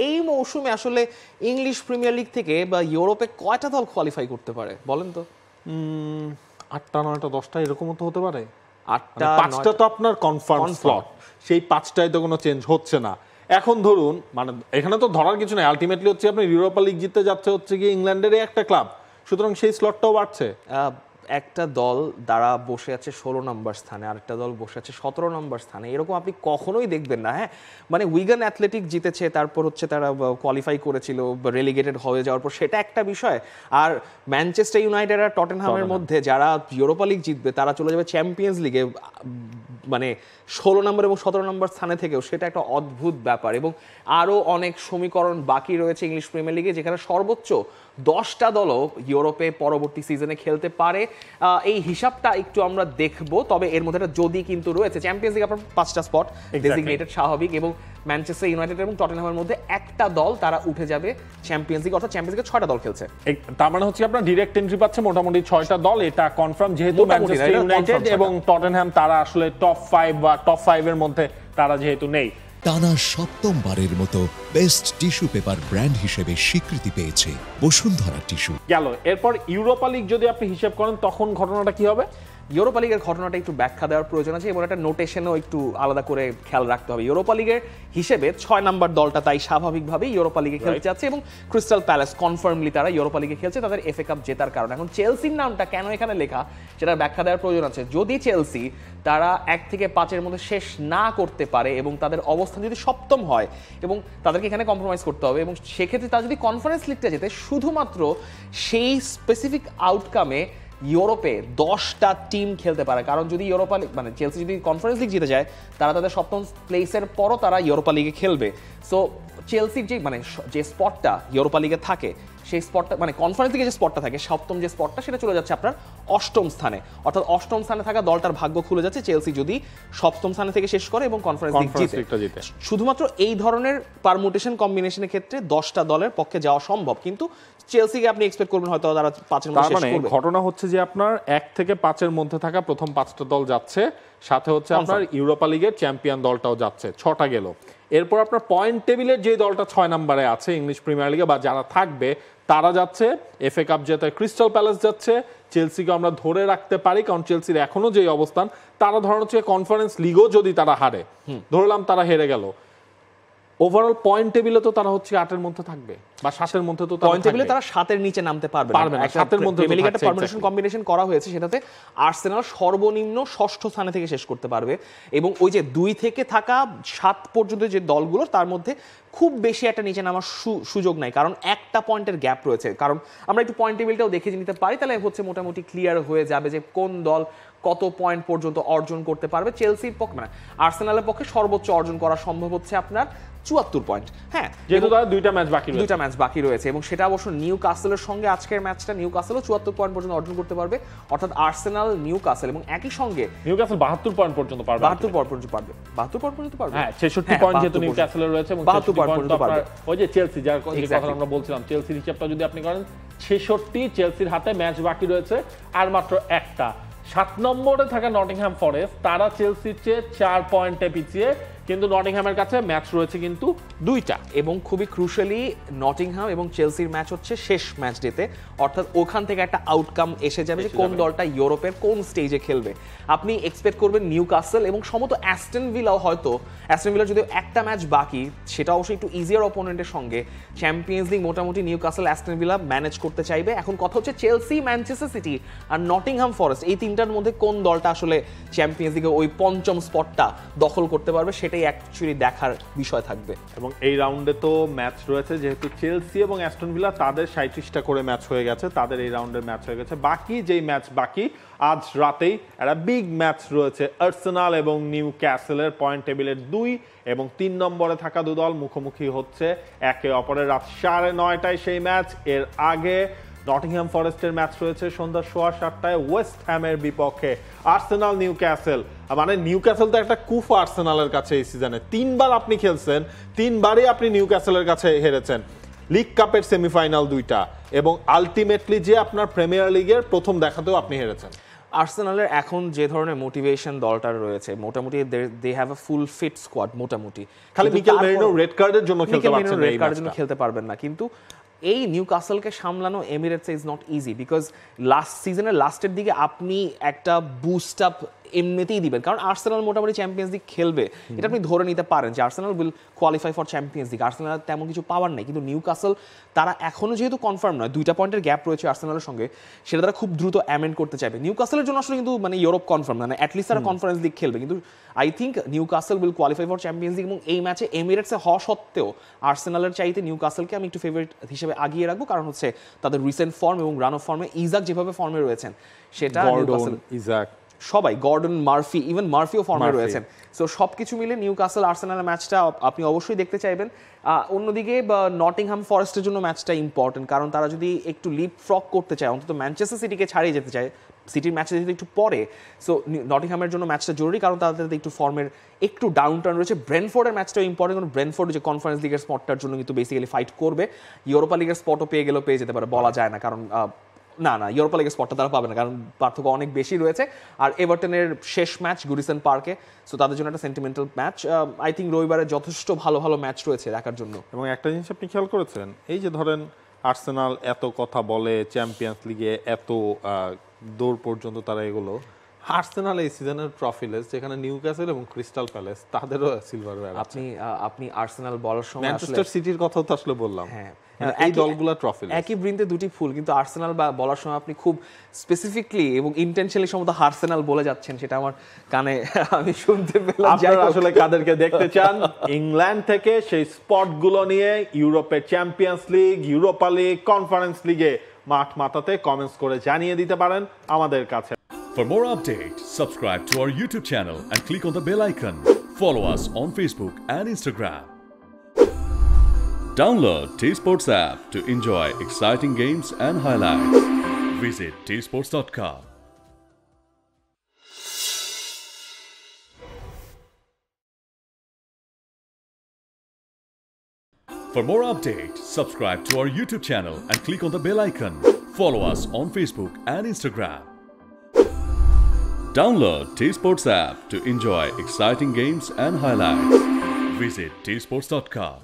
এই মৌসুমে আসলে ইংলিশ প্রিমিয়ার লিগ থেকে বা ইউরোপে কয়টা দল কোয়ালিফাই করতে পারে বলেন তো? 8টা 9টা 10টা এরকমও তো হতে পারে। 8টা 5টা তো আপনার কনফার্ম স্লট, সেই 5টায় তো কোনো চেঞ্জ হচ্ছে না। এখন ধরুন মানে এখানে তো ধরার কিছু নেই, আলটিমেটলি হচ্ছে আপনি ইউরোপা লিগ জিততে যাচ্ছে হচ্ছে কি ইংল্যান্ডেরই একটা ক্লাব, সুতরাং সেই স্লটটাও বাড়ছে। একটা দল দ্বারা বসে আছে 16 নম্বর স্থানে, আরেকটা দল বসে আছে 17 নম্বর স্থানে, এরকম আপনি কখনোই দেখবেন না। হ্যাঁ, মানে উইগান অ্যাথলেটিক জিতেছে, তারপর হচ্ছে তারা কোয়ালিফাই করেছিল রেলিগেটেড হয়ে যাওয়ার পর, সেটা একটা বিষয়। আর ম্যানচেস্টার ইউনাইটেড আর টটেনহামের মধ্যে যারা ইউরোপা লিগ জিতবে তারা চলে যাবে চ্যাম্পিয়ন্স লিগে, মানে 16 নম্বর এবং 17 নম্বর স্থানে থেকেও, সেটা একটা অদ্ভুত ব্যাপার। এবং আরও অনেক সমীকরণ বাকি রয়েছে ইংলিশ প্রিমিয়ার লিগে, যেখানে সর্বোচ্চ 10টা দলও ইউরোপে পরবর্তী সিজনে খেলতে পারে। এই হিসাবটা একটু আমরা দেখব, তবে এর মধ্যে একটা যদি কিন্তু রয়েছে। চ্যাম্পিয়ন্স লিগ আপনার 5টা স্পট ডেজিগনেটেড, স্বাভাবিক, এবং ম্যানচেস্টার ইউনাইটেড এবং টটেনহামের মধ্যে একটা দল তারা উঠে যাবে চ্যাম্পিয়ন্স লিগ, অর্থাৎ চ্যাম্পিয়ন্স লিগে 6টা দল খেলছে। তার মানে হচ্ছে আপনার ডিরেক্ট এন্ট্রি পাচ্ছে মোটামুটি 6টা দল, এটা কনফার্ম, যেহেতু ম্যানচেস্টার ইউনাইটেড এবং টটেনহ্যাম তারা আসলে টপ 5 বা টপ 5 এর মধ্যে তারা যেহেতু নেই। টানা 7মবারের মতো বেস্ট টিস্যু পেপার ব্র্যান্ড হিসেবে স্বীকৃতি পেয়েছে বসুন্ধরা টিস্যু। গেল, এরপর ইউরোপা লিগ যদি আপনি হিসাব করেন তখন ঘটনাটা কি হবে? ইউরোপা লিগের ঘটনাটা একটু ব্যাখ্যা দেওয়ার প্রয়োজন আছে এবং একটা নোটেশনও একটু আলাদা করে খেয়াল রাখতে হবে। ইউরোপা লিগের হিসেবে 6 নম্বর দলটা তাই স্বাভাবিকভাবেই ইউরোপা লিগে খেলতে যাচ্ছে, এবং ক্রিস্টাল প্যালেস কনফার্মলি তারা ইউরোপা লিগে খেলছে তাদের এফএ কাপ জেতার কারণে। এখন চেলসির নামটা কেন এখানে লেখা সেটা ব্যাখ্যা দেওয়ার প্রয়োজন আছে। যদি চেলসি তারা 1 থেকে 5-এর মধ্যে শেষ না করতে পারে এবং তাদের অবস্থান যদি 7ম হয়, এবং তাদেরকে এখানে কম্প্রোমাইজ করতে হবে, এবং সেক্ষেত্রে তারা যদি কনফারেন্স লিগটা জেতে, শুধুমাত্র সেই স্পেসিফিক আউটকামে ইউরোপে 10টা টিম খেলতে পারে। কারণ যদি ইউরোপা লিগ মানে চেলসি যদি কনফারেন্স লিগ জিতে যায়, তারা তাদের 7ম প্লেসের পরও তারা ইউরোপা লিগে খেলবে। সো চেলসির যে স্পটটা ইউরোপা লিগে থাকে, সেই স্পটটা মানে কনফারেন্স লিগে যে স্পটটা থাকে 7ম যে স্পটটা, সেটা চলে যাচ্ছে আপনার 8ম স্থানে, অর্থাৎ 8ম স্থানে থাকা দলটার ভাগ্য খুলে যাচ্ছে চেলসি যদি 7ম স্থানে থেকে শেষ করে এবং কনফারেন্স লিগ জিতে। শুধুমাত্র এই ধরনের পারমুটেশন কম্বিনেশনের ক্ষেত্রে 10টা দলের পক্ষে যাওয়া সম্ভব, কিন্তু চেলসিকে আপনি এক্সপেক্ট করবেন হয়তো তারা 5-এর মধ্যে শেষ করবে। ঘটনা হচ্ছে যে আপনার 1 থেকে 5-এর মধ্যে থাকা প্রথম 5টা দল যাচ্ছে, সাথে হচ্ছে আপনার ইউরোপা লিগের চ্যাম্পিয়ন দলটাও যাচ্ছে, 6টা গেল। এরপর আপনার পয়েন্ট টেবিলের যে দলটা 6 নম্বরে আছে ইংলিশ প্রিমিয়ার লিগে বা যারা থাকবে তারা যাচ্ছে এফএ কাপ জেতে, ক্রিস্টাল প্যালেস যাচ্ছে। চেলসিকে আমরা ধরে রাখতে পারি কারণ চেলসির এখনো যে অবস্থান, তারা ধরুন হচ্ছে কনফারেন্স লিগও যদি তারা হারে, ধরলাম তারা হেরে গেল, ওভারঅল পয়েন্ট টেবিলে তো তারা হচ্ছে 8-এর মধ্যে থাকবে বা 7-এর মধ্যে তো পয়েন্ট টেবিলে তারা 7-এর নিচে নামতে পারবে না। 7-এর মধ্যে প্রিমিয়ার লিগে একটা পারমুটেশন কম্বিনেশন করা হয়েছে, সেটাতে আর্সেনাল সর্বনিম্ন 6ষ্ঠ স্থানে থেকে শেষ করতে পারবে, এবং ওই যে 2 থেকে থাকা 7 পর্যন্ত যে দলগুলো তার মধ্যে খুব বেশি একটা নিচে নামার সুযোগ নাই, কারণ একটা পয়েন্টের গ্যাপ রয়েছে। কারণ আমরা একটু পয়েন্ট টেবিলটাও দেখে নিতে পারি, তাহলে হচ্ছে মোটামুটি ক্লিয়ার হয়ে যাবে যে কোন দল কত পয়েন্ট পর্যন্ত অর্জন করতে পারবে। চেলসির পক্ষে মানে আর্সেনালের পক্ষে সর্বোচ্চ অর্জন করা সম্ভব হচ্ছে আপনার 74 পয়েন্ট। হ্যাঁ, যেহেতু তার 2টা ম্যাচ বাকি রয়েছে, এবং সেটা অবশ্য নিউ কাসেলের সঙ্গে আজকের ম্যাচটা নিউ কাসেলও 74 পয়েন্ট পর্যন্ত অর্জন করতে পারবে, অর্থাৎ আর্সেনাল নিউ কাসেল, এবং একই সঙ্গে নিউ কাসেল 72 পয়েন্ট পর্যন্ত পারবে। 72 পয়েন্ট পর্যন্ত পারবে, 72 পয়েন্ট পর্যন্ত পারবে। হ্যাঁ, 66 পয়েন্ট যেহেতু নিউ কাসেলের রয়েছে এবং 72 পয়েন্ট পর্যন্ত পারবে। ওই যে চেলসি যার কথা আমরা বলছিলাম, চেলসির হিসাবটা যদি আপনি করেন 66, চেলসির হাতে ম্যাচ বাকি রয়েছে আর মাত্র একটা। 7 নম্বরে থাকা নটিংহ্যাম ফরেস্ট, তারা চেলসির চেয়ে 4 পয়েন্টে পিছিয়ে, কিন্তু নটিংহ্যামের কাছে ম্যাচ রয়েছে কিন্তু 2টা। এবং খুবই ক্রুশালি নটিংহ্যাম এবং চেলসির ম্যাচ হচ্ছে শেষ ম্যাচ ডেতে, অর্থাৎ ওখান থেকে একটা আউটকাম এসে যাবে যে কোন দলটা ইউরোপের কোন স্টেজে খেলবে। আপনি এক্সপেক্ট করবেন নিউ কাসেল এবং সম্ভবত অ্যাস্টন ভিলাও, হয়তো অ্যাস্টন ভিলার যদিও একটা ম্যাচ বাকি, সেটা অবশ্যই একটু ইজিয়ার অপোনেন্টের সঙ্গে চ্যাম্পিয়ন্স লিগ মোটামুটি নিউ কাসেল অ্যাস্টন ভিলা ম্যানেজ করতে চাইবে। এখন কথা হচ্ছে চেলসি, ম্যানচেস্টার সিটি আর নটিংহ্যাম ফরেস্ট, এই 3টার মধ্যে কোন দলটা আসলে চ্যাম্পিয়ন্স লিগে ওই 5ম স্পটটা দখল করতে পারবে, সেটাই অ্যাকচুয়ালি দেখার বিষয় থাকবে। এবং এই রাউন্ডে তো ম্যাচ রয়েছে, যেহেতু চেলসি এবং অ্যাস্টন ভিলা তাদের 37টা করে ম্যাচ হয়ে গেছে, তাদের এই রাউন্ডের ম্যাচ হয়ে গেছে। বাকি যেই ম্যাচ বাকি, আজ রাতেই একটা বিগ ম্যাচ রয়েছে আর্সেনাল এবং নিউ ক্যাসেলের। পয়েন্ট টেবিলের 2 এবং 3 নম্বরে থাকা 2 দল মুখোমুখি হচ্ছে একে অপরের। রাত 9:30টায় সেই ম্যাচ। এর আগে নটিংহ্যাম ফরেস্টের ম্যাচ রয়েছে সন্ধ্যা 7:15টায় ওয়েস্ট হ্যামের বিপক্ষে। আর্সেনাল নিউ ক্যাসেল, মানে নিউ ক্যাসেল তো একটা কুফা আর্সেনালের কাছে এই সিজনে। 3বার আপনি খেলছেন, 3বারই আপনি নিউ ক্যাসেলের কাছে হেরেছেন। লিগ কাপের সেমিফাইনাল 2টা, এবং আলটিমেটলি যে আপনার প্রিমিয়ার লিগের প্রথম দেখাতেও আপনি হেরেছেন। আর্সেনালের এখন যে ধরনের মোটিভেশন দলটার রয়েছে মোটামুটি they have a full fit squad মোটামুটি। খালি মিকেল মেরিনো রেড কার্ডের জন্য খেলতে পারছেন না, রেড কার্ডের জন্য খেলতে পারবেন না, কিন্তু এই নিউকাসলকে সামলানো Emirates is not easy, because last সিজনের লাস্টের দিকে আপনি একটা বুস্ট আপ এমনিতেই দিবেন, কারণ আর্সেনাল মোটামুটি চ্যাম্পিয়ন্স লিগ খেলবে, এটা আপনি ধরে নিতে পারেন যে Arsenal will qualify for champions league. Arsenal তেমন কিছু পাওয়ার নেই, কিন্তু নিউকাসল তারা এখনও যেহেতু কনফার্ম নয়, 2টা পয়েন্টের গ্যাপ রয়েছে আর্সেনালের সঙ্গে, সেটা তারা খুব দ্রুত অ্যামেন্ড করতে চাইবে। নিউকাসলের জন্য আসলে কিন্তু মানে ইউরোপ কনফার্ম, মানে অ্যাটলিস্ট তারা কনফারেন্স লিগ খেলবে, কিন্তু I think Newcastle will qualify for champions league. এবং এই ম্যাচে এমিরেটসে হওয়া সত্ত্বেও আর্সেনালের চাইতে নিউকাসলকে আমি একটু ফেভারিট হিসেবে আগিয়ে রাখবো, কারণ হচ্ছে তাদের রিসেন্ট ফর্ম এবং রান অফ ফর্মে ইজাক যেভাবে ফর্মে রয়েছেন সেটা ইজাক সবাই, গর্ডন, মার্ফি, ইভেন মার্ফিও ফর্মে রয়েছেন। সো সবকিছু মিলে নিউকাসল আর্সেনাল ম্যাচটা আপনি অবশ্যই দেখতে চাইবেন। অন্যদিকে নটিংহাম ফরেস্টের জন্য ম্যাচটা ইম্পর্টেন্ট, কারণ তারা যদি একটু লিপ ফ্রক করতে চায়, অন্তত ম্যানচেস্টার সিটিকে ছাড়িয়ে যেতে চায়, সিটির ম্যাচে যেতে একটু পরে, সো নটিংহামের জন্য ম্যাচটা জরুরি, কারণ তাদের একটু ফর্মের একটু ডাউন টার্ন রয়েছে। ব্রেনফোর্ডের ম্যাচটাও ইম্পর্টেন্ট, কারণ ব্রেনফোর্ড যে কনফারেন্স লিগের স্পটটার জন্য কিন্তু বেসিক্যালি ফাইট করবে। ইউরোপা লিগের স্পটও পেয়ে গেলেও পেয়ে যেতে পারে, বলা যায় না, কারণ না ইউরোপা লিগের স্পটটা তারা পাবে না, কারণ পার্থক্য অনেক বেশি রয়েছে। আর এভারটনের শেষ ম্যাচ গুডিসন পার্কে, সো তাদের জন্য একটা সেন্টিমেন্টাল ম্যাচ। আই থিঙ্ক রবিবারে যথেষ্ট ভালো ভালো ম্যাচ রয়েছে দেখার জন্য। এবং একটা জিনিস আপনি খেয়াল করেছেন, এই যে ধরেন আর্সেনাল এত কথা বলে চ্যাম্পিয়ন্স লিগে এত দৌড় পর্যন্ত তারা এগুলো, আর্সেনাল এই সিজনের ট্রফি লেস, যেখানে নিউক্যাসল এবং ক্রিস্টাল প্যালেস তাদেরও সিলভার ওয়্যার। আপনি আর্সেনাল বলার সময় ম্যানচেস্টার সিটির কথা তো আসলে বললাম, হ্যাঁ এই দলগুলো ট্রফি লেস, একই বৃন্তে দুটি ফুল, কিন্তু আর্সেনাল বা বলার সময় আপনি খুব স্পেসিফিকলি এবং ইন্টেনশনালি সম্ভবত আর্সেনাল বলে যাচ্ছেন, সেটা আমার কানে আমি শুনতে পেলাম। আপনারা আসলে কাদেরকে দেখতে চান ইংল্যান্ড থেকে সেই স্পটগুলো নিয়ে ইউরোপের champions league, Europa league, conference লিগে মাঠ মাতাতে কমেন্টস করে জানিয়ে দিতে পারেন আমাদের কাছে। For more updates, subscribe to our YouTube channel and click on the bell icon. Follow us on Facebook and Instagram. Download T-Sports app to enjoy exciting games and highlights. Visit tsports.com. For more updates, subscribe to our YouTube channel and click on the bell icon. Follow us on Facebook and Instagram. Download T-Sports app to enjoy exciting games and highlights. Visit tsports.com.